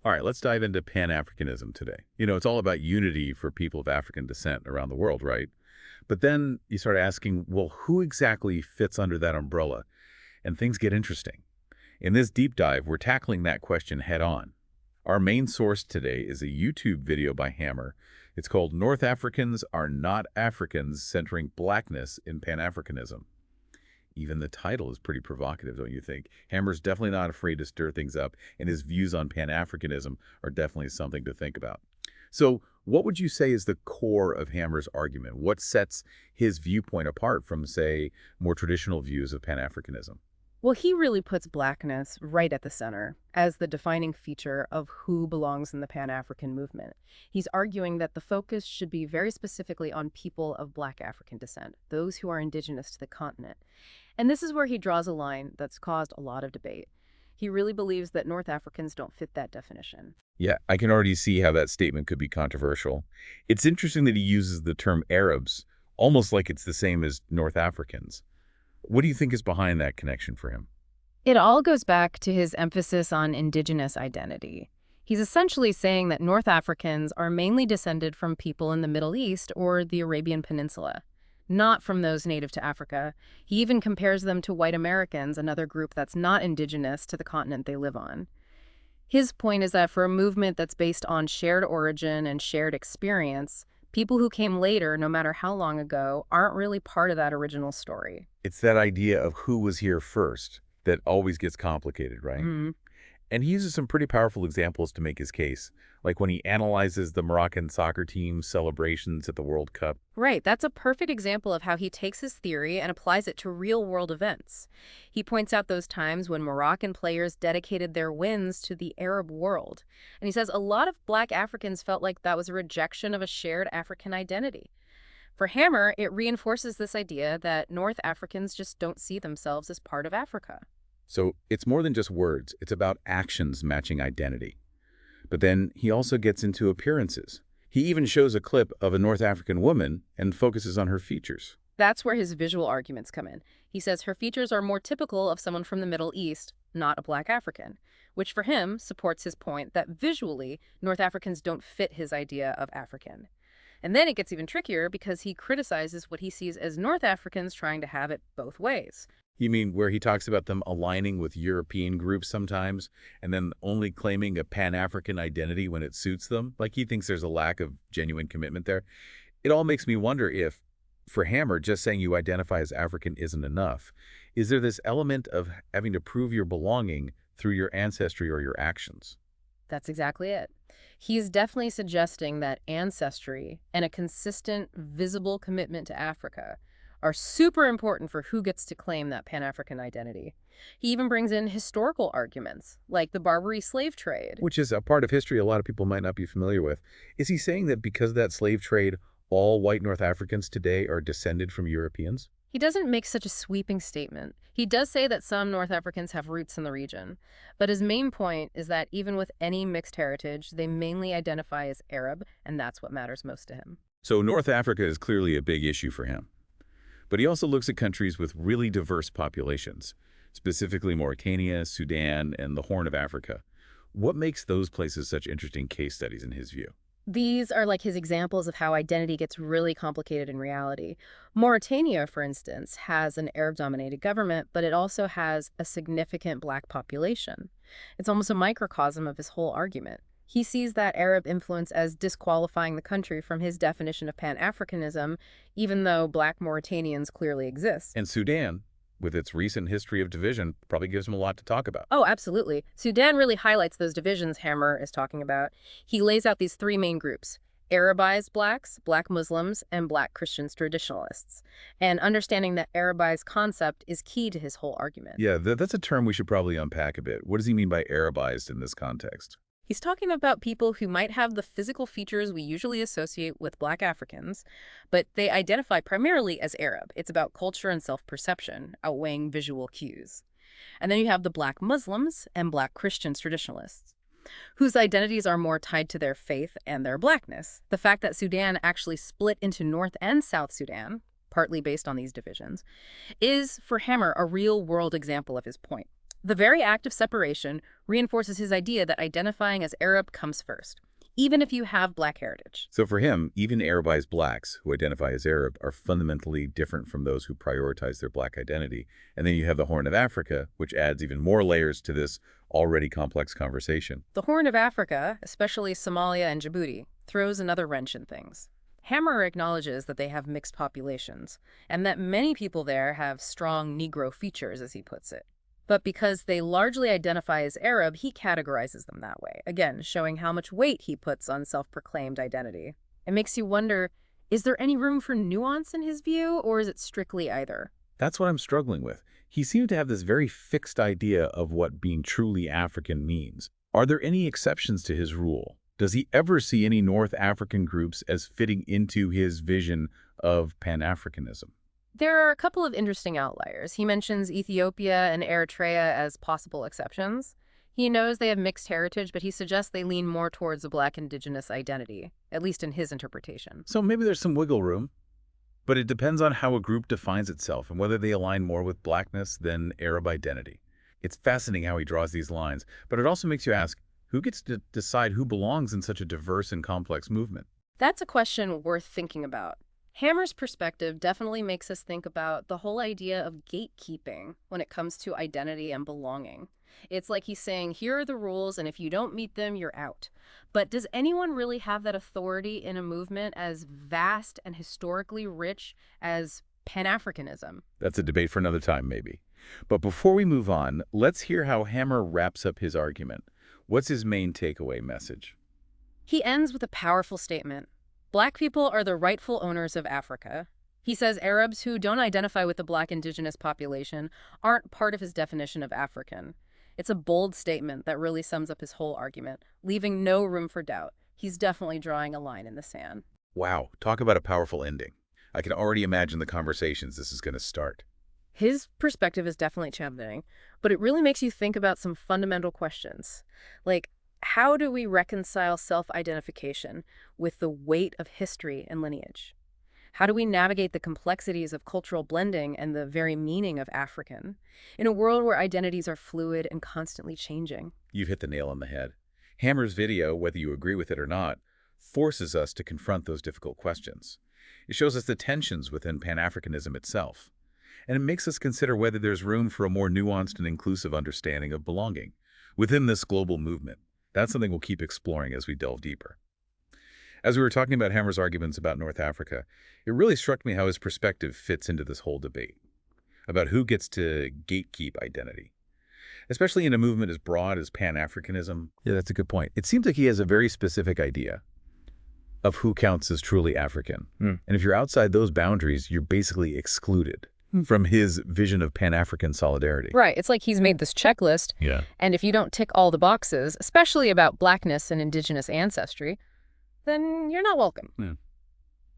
All right, let's dive into Pan-Africanism today. It's all about unity for people of African descent around the world, right? But then you start asking, well, who exactly fits under that umbrella? And things get interesting. In this deep dive, we're tackling that question head on. Our main source today is a YouTube video by Hammer. It's called North Africans Are Not Africans, Centering Blackness in Pan-Africanism. Even the title is pretty provocative, don't you think? Hammer's definitely not afraid to stir things up, and his views on Pan-Africanism are definitely something to think about. So what would you say is the core of Hammer's argument? What sets his viewpoint apart from, say, more traditional views of Pan-Africanism? Well, he really puts Blackness right at the center as the defining feature of who belongs in the Pan-African movement. He's arguing that the focus should be very specifically on people of Black African descent, those who are indigenous to the continent. And this is where he draws a line that's caused a lot of debate. He really believes that North Africans don't fit that definition. Yeah, I can already see how that statement could be controversial. It's interesting that he uses the term Arabs, almost like it's the same as North Africans. What do you think is behind that connection for him? It all goes back to his emphasis on indigenous identity. He's essentially saying that North Africans are mainly descended from people in the Middle East or the Arabian Peninsula, not from those native to Africa. He even compares them to white Americans, another group that's not indigenous to the continent they live on. His point is that for a movement that's based on shared origin and shared experience, people who came later, no matter how long ago, aren't really part of that original story. It's that idea of who was here first that always gets complicated, right? And he uses some pretty powerful examples to make his case, like when he analyzes the Moroccan soccer team's celebrations at the World Cup. Right, that's a perfect example of how he takes his theory and applies it to real-world events. He points out those times when Moroccan players dedicated their wins to the Arab world. And he says a lot of Black Africans felt like that was a rejection of a shared African identity. For Hammer, it reinforces this idea that North Africans just don't see themselves as part of Africa. So it's more than just words. It's about actions matching identity. But then he also gets into appearances. He even shows a clip of a North African woman and focuses on her features. That's where his visual arguments come in. He says her features are more typical of someone from the Middle East, not a Black African, which for him supports his point that visually, North Africans don't fit his idea of African. And then it gets even trickier because he criticizes what he sees as North Africans trying to have it both ways. You mean where he talks about them aligning with European groups sometimes and then only claiming a Pan-African identity when it suits them? Like he thinks there's a lack of genuine commitment there. It all makes me wonder if, for Hammer, just saying you identify as African isn't enough. Is there this element of having to prove your belonging through your ancestry or your actions? That's exactly it. He's definitely suggesting that ancestry and a consistent, visible commitment to Africa are super important for who gets to claim that Pan-African identity. He even brings in historical arguments, like the Barbary slave trade. Which is a part of history a lot of people might not be familiar with. Is he saying that because of that slave trade, all white North Africans today are descended from Europeans? He doesn't make such a sweeping statement. He does say that some North Africans have roots in the region, but his main point is that even with any mixed heritage, they mainly identify as Arab, and that's what matters most to him. So North Africa is clearly a big issue for him. But he also looks at countries with really diverse populations, specifically Mauritania, Sudan, and the Horn of Africa. What makes those places such interesting case studies in his view? These are like his examples of how identity gets really complicated in reality. Mauritania, for instance, has an Arab-dominated government, but it also has a significant Black population. It's almost a microcosm of his whole argument. He sees that Arab influence as disqualifying the country from his definition of Pan-Africanism, even though Black Mauritanians clearly exist. And Sudan, with its recent history of division, probably gives him a lot to talk about. Oh, absolutely. Sudan really highlights those divisions Hammer is talking about. He lays out these three main groups: Arabized Blacks, Black Muslims, and Black Christians traditionalists. And understanding that Arabized concept is key to his whole argument. Yeah, that's a term we should probably unpack a bit. What does he mean by Arabized in this context? He's talking about people who might have the physical features we usually associate with Black Africans, but they identify primarily as Arab. It's about culture and self-perception, outweighing visual cues. And then you have the Black Muslims and Black Christians traditionalists, whose identities are more tied to their faith and their Blackness. The fact that Sudan actually split into North and South Sudan, partly based on these divisions, is, for Hammer, a real-world example of his point. The very act of separation reinforces his idea that identifying as Arab comes first, even if you have black heritage. So for him, even Arabized blacks who identify as Arab are fundamentally different from those who prioritize their black identity. And then you have the Horn of Africa, which adds even more layers to this already complex conversation. The Horn of Africa, especially Somalia and Djibouti, throws another wrench in things. Hammer acknowledges that they have mixed populations, and that many people there have strong Negro features, as he puts it. But because they largely identify as Arab, he categorizes them that way, again, showing how much weight he puts on self-proclaimed identity. It makes you wonder, is there any room for nuance in his view, or is it strictly either? That's what I'm struggling with. He seemed to have this very fixed idea of what being truly African means. Are there any exceptions to his rule? Does he ever see any North African groups as fitting into his vision of Pan-Africanism? There are a couple of interesting outliers. He mentions Ethiopia and Eritrea as possible exceptions. He knows they have mixed heritage, but he suggests they lean more towards a black indigenous identity, at least in his interpretation. So maybe there's some wiggle room, but it depends on how a group defines itself and whether they align more with Blackness than Arab identity. It's fascinating how he draws these lines, but it also makes you ask, who gets to decide who belongs in such a diverse and complex movement? That's a question worth thinking about. Hammer's perspective definitely makes us think about the whole idea of gatekeeping when it comes to identity and belonging. It's like he's saying, here are the rules, and if you don't meet them, you're out. But does anyone really have that authority in a movement as vast and historically rich as Pan-Africanism? That's a debate for another time, maybe. But before we move on, let's hear how Hammer wraps up his argument. What's his main takeaway message? He ends with a powerful statement. Black people are the rightful owners of Africa. He says Arabs who don't identify with the black indigenous population aren't part of his definition of African. It's a bold statement that really sums up his whole argument, leaving no room for doubt. He's definitely drawing a line in the sand. Wow, talk about a powerful ending. I can already imagine the conversations this is going to start. His perspective is definitely championing, but it really makes you think about some fundamental questions. Like, how do we reconcile self-identification with the weight of history and lineage? How do we navigate the complexities of cultural blending and the very meaning of African in a world where identities are fluid and constantly changing? You've hit the nail on the head. Hammer's video, whether you agree with it or not, forces us to confront those difficult questions. It shows us the tensions within Pan-Africanism itself, and it makes us consider whether there's room for a more nuanced and inclusive understanding of belonging within this global movement. That's something we'll keep exploring as we delve deeper. As we were talking about Hammer's arguments about North Africa, it really struck me how his perspective fits into this whole debate about who gets to gatekeep identity, especially in a movement as broad as Pan-Africanism. Yeah, that's a good point. It seems like he has a very specific idea of who counts as truly African. And if you're outside those boundaries, you're basically excluded from his vision of Pan-African solidarity. Right. It's like he's made this checklist. Yeah. And if you don't tick all the boxes, especially about blackness and indigenous ancestry, then you're not welcome. Yeah.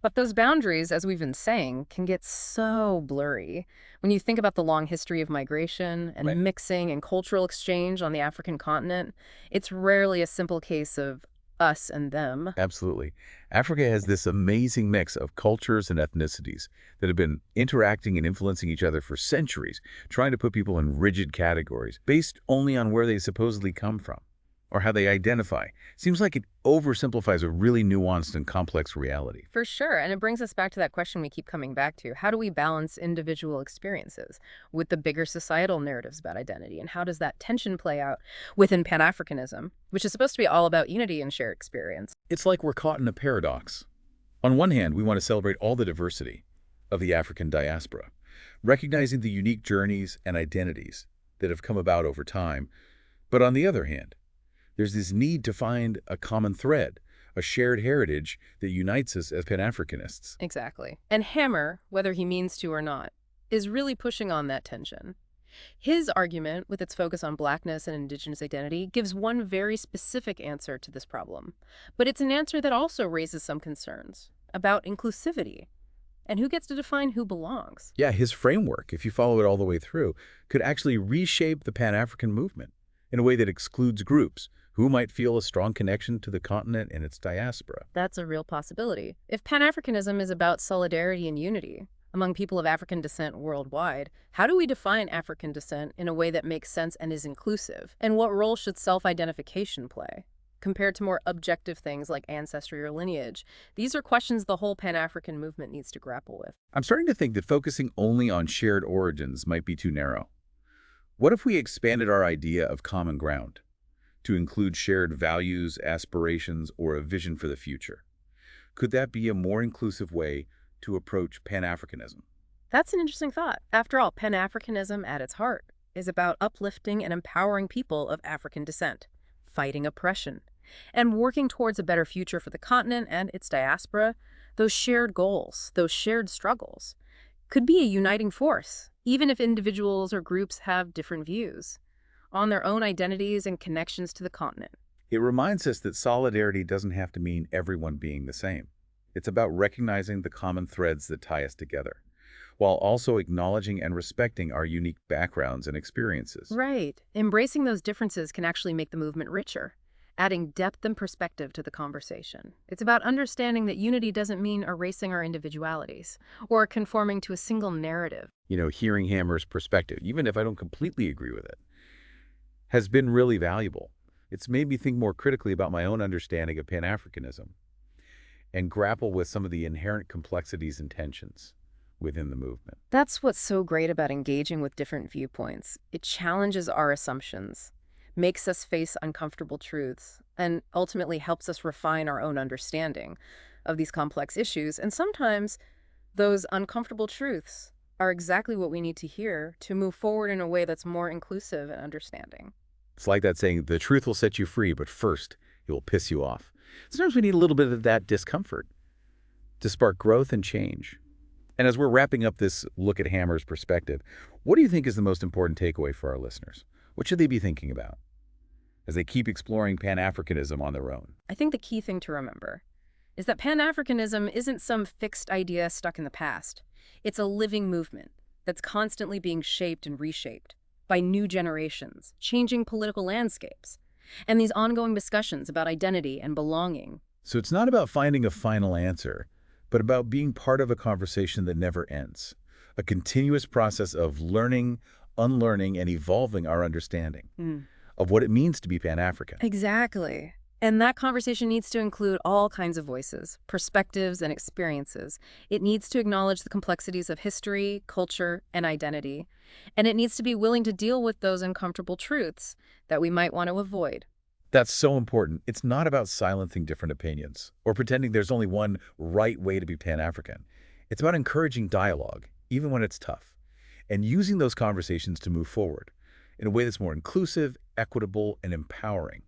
But those boundaries, as we've been saying, can get so blurry. When you think about the long history of migration and Right. mixing and cultural exchange on the African continent, it's rarely a simple case of us and them. Absolutely. Africa has this amazing mix of cultures and ethnicities that have been interacting and influencing each other for centuries, trying to put people in rigid categories based only on where they supposedly come from or how they identify. Seems like it oversimplifies a really nuanced and complex reality. For sure. And it brings us back to that question we keep coming back to. How do we balance individual experiences with the bigger societal narratives about identity? And how does that tension play out within Pan-Africanism, which is supposed to be all about unity and shared experience? It's like we're caught in a paradox. On one hand, we want to celebrate all the diversity of the African diaspora, recognizing the unique journeys and identities that have come about over time. But on the other hand, there's this need to find a common thread, a shared heritage that unites us as Pan-Africanists. Exactly. And Hammer, whether he means to or not, is really pushing on that tension. His argument, with its focus on blackness and indigenous identity, gives one very specific answer to this problem. But it's an answer that also raises some concerns about inclusivity and who gets to define who belongs. Yeah, his framework, if you follow it all the way through, could actually reshape the Pan-African movement in a way that excludes groups who might feel a strong connection to the continent and its diaspora. That's a real possibility. If Pan-Africanism is about solidarity and unity, among people of African descent worldwide. How do we define African descent in a way that makes sense and is inclusive? And what role should self-identification play, compared to more objective things like ancestry or lineage? These are questions the whole Pan-African movement needs to grapple with. I'm starting to think that focusing only on shared origins might be too narrow. What if we expanded our idea of common ground to include shared values, aspirations, or a vision for the future? Could that be a more inclusive way to approach Pan-Africanism? That's an interesting thought. After all, Pan-Africanism at its heart is about uplifting and empowering people of African descent, fighting oppression, and working towards a better future for the continent and its diaspora. Those shared goals, those shared struggles, could be a uniting force, even if individuals or groups have different views on their own identities and connections to the continent. It reminds us that solidarity doesn't have to mean everyone being the same. It's about recognizing the common threads that tie us together, while also acknowledging and respecting our unique backgrounds and experiences. Right. Embracing those differences can actually make the movement richer, adding depth and perspective to the conversation. It's about understanding that unity doesn't mean erasing our individualities or conforming to a single narrative. Hearing Hammer's perspective, even if I don't completely agree with it, has been really valuable. It's made me think more critically about my own understanding of Pan-Africanism and grapple with some of the inherent complexities and tensions within the movement. That's what's so great about engaging with different viewpoints. It challenges our assumptions, makes us face uncomfortable truths, and ultimately helps us refine our own understanding of these complex issues. And sometimes those uncomfortable truths are exactly what we need to hear to move forward in a way that's more inclusive and understanding. It's like that saying, the truth will set you free, but first it will piss you off. Sometimes we need a little bit of that discomfort to spark growth and change. And as we're wrapping up this look at Hammer's perspective, what do you think is the most important takeaway for our listeners? What should they be thinking about as they keep exploring Pan-Africanism on their own? I think the key thing to remember is that Pan-Africanism isn't some fixed idea stuck in the past. It's a living movement that's constantly being shaped and reshaped by new generations, changing political landscapes, and these ongoing discussions about identity and belonging. So it's not about finding a final answer, but about being part of a conversation that never ends, a continuous process of learning, unlearning, and evolving our understanding of what it means to be Pan-African. Exactly. And that conversation needs to include all kinds of voices, perspectives, and experiences. It needs to acknowledge the complexities of history, culture, and identity. And it needs to be willing to deal with those uncomfortable truths that we might want to avoid. That's so important. It's not about silencing different opinions or pretending there's only one right way to be Pan-African. It's about encouraging dialogue, even when it's tough, and using those conversations to move forward in a way that's more inclusive, equitable, and empowering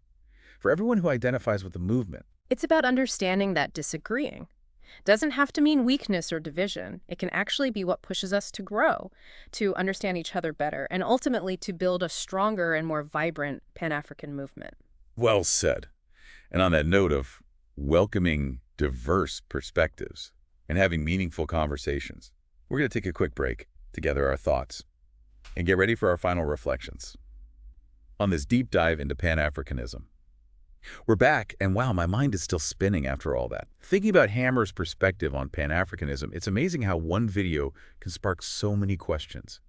for everyone who identifies with the movement. It's about understanding that disagreeing doesn't have to mean weakness or division. It can actually be what pushes us to grow, to understand each other better, and ultimately to build a stronger and more vibrant Pan-African movement. Well said. And on that note of welcoming diverse perspectives and having meaningful conversations, we're going to take a quick break to gather our thoughts and get ready for our final reflections on this deep dive into Pan-Africanism. We're back, and wow, my mind is still spinning after all that. Thinking about Hammer's perspective on Pan-Africanism, it's amazing how one video can spark so many questions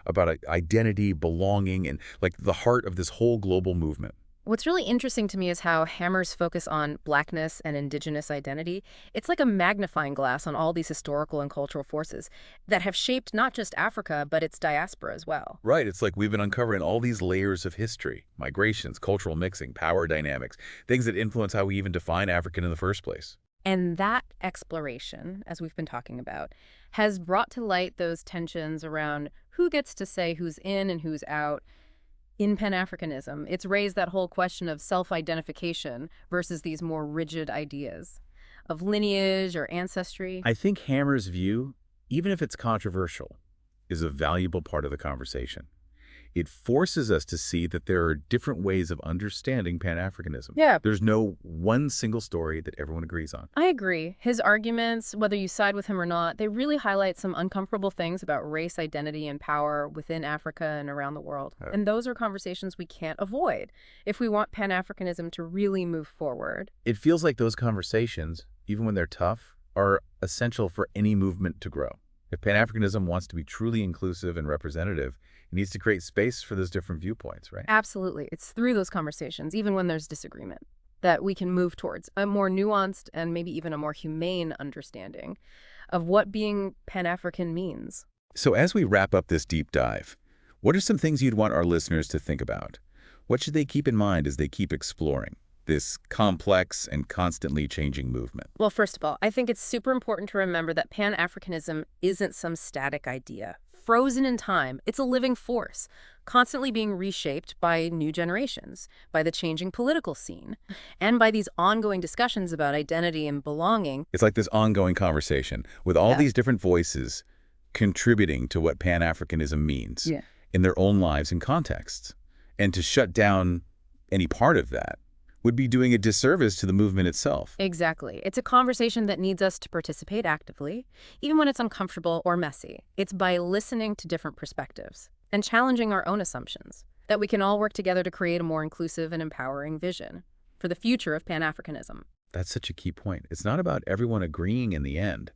about identity, belonging, and like the heart of this whole global movement. What's really interesting to me is how Hammer's focus on Blackness and indigenous identity, it's like a magnifying glass on all these historical and cultural forces that have shaped not just Africa, but its diaspora as well. Right, it's like we've been uncovering all these layers of history, migrations, cultural mixing, power dynamics, things that influence how we even define African in the first place. And that exploration, as we've been talking about, has brought to light those tensions around who gets to say who's in and who's out. In Pan-Africanism, it's raised that whole question of self-identification versus these more rigid ideas of lineage or ancestry. I think Hammer's view, even if it's controversial, is a valuable part of the conversation. It forces us to see that there are different ways of understanding Pan-Africanism. Yeah. There's no one single story that everyone agrees on. I agree. His arguments, whether you side with him or not, they really highlight some uncomfortable things about race, identity, and power within Africa and around the world. And those are conversations we can't avoid if we want Pan-Africanism to really move forward. It feels like those conversations, even when they're tough, are essential for any movement to grow. If Pan-Africanism wants to be truly inclusive and representative, it needs to create space for those different viewpoints, right? Absolutely. It's through those conversations, even when there's disagreement, that we can move towards a more nuanced and maybe even a more humane understanding of what being Pan-African means. So as we wrap up this deep dive, what are some things you'd want our listeners to think about? What should they keep in mind as they keep exploring this complex and constantly changing movement? Well, first of all, I think it's super important to remember that Pan-Africanism isn't some static idea, frozen in time. It's a living force, constantly being reshaped by new generations, by the changing political scene, and by these ongoing discussions about identity and belonging. It's like this ongoing conversation with all Yeah. these different voices contributing to what Pan-Africanism means Yeah. in their own lives and contexts. And to shut down any part of that would be doing a disservice to the movement itself. Exactly. It's a conversation that needs us to participate actively, even when it's uncomfortable or messy. It's by listening to different perspectives and challenging our own assumptions that we can all work together to create a more inclusive and empowering vision for the future of Pan-Africanism. That's such a key point. It's not about everyone agreeing in the end.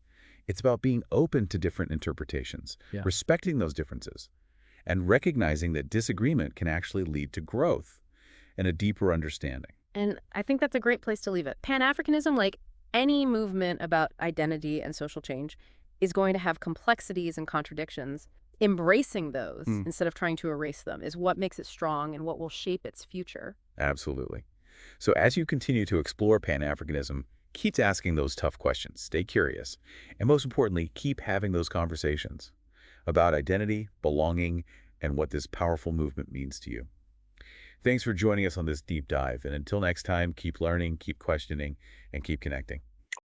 It's about being open to different interpretations, Yeah. respecting those differences, and recognizing that disagreement can actually lead to growth and a deeper understanding. And I think that's a great place to leave it. Pan-Africanism, like any movement about identity and social change, is going to have complexities and contradictions. Embracing those instead of trying to erase them is what makes it strong and what will shape its future. Absolutely. So as you continue to explore Pan-Africanism, keep asking those tough questions, stay curious, and most importantly, keep having those conversations about identity, belonging, and what this powerful movement means to you. Thanks for joining us on this deep dive, and until next time, keep learning, keep questioning, and keep connecting.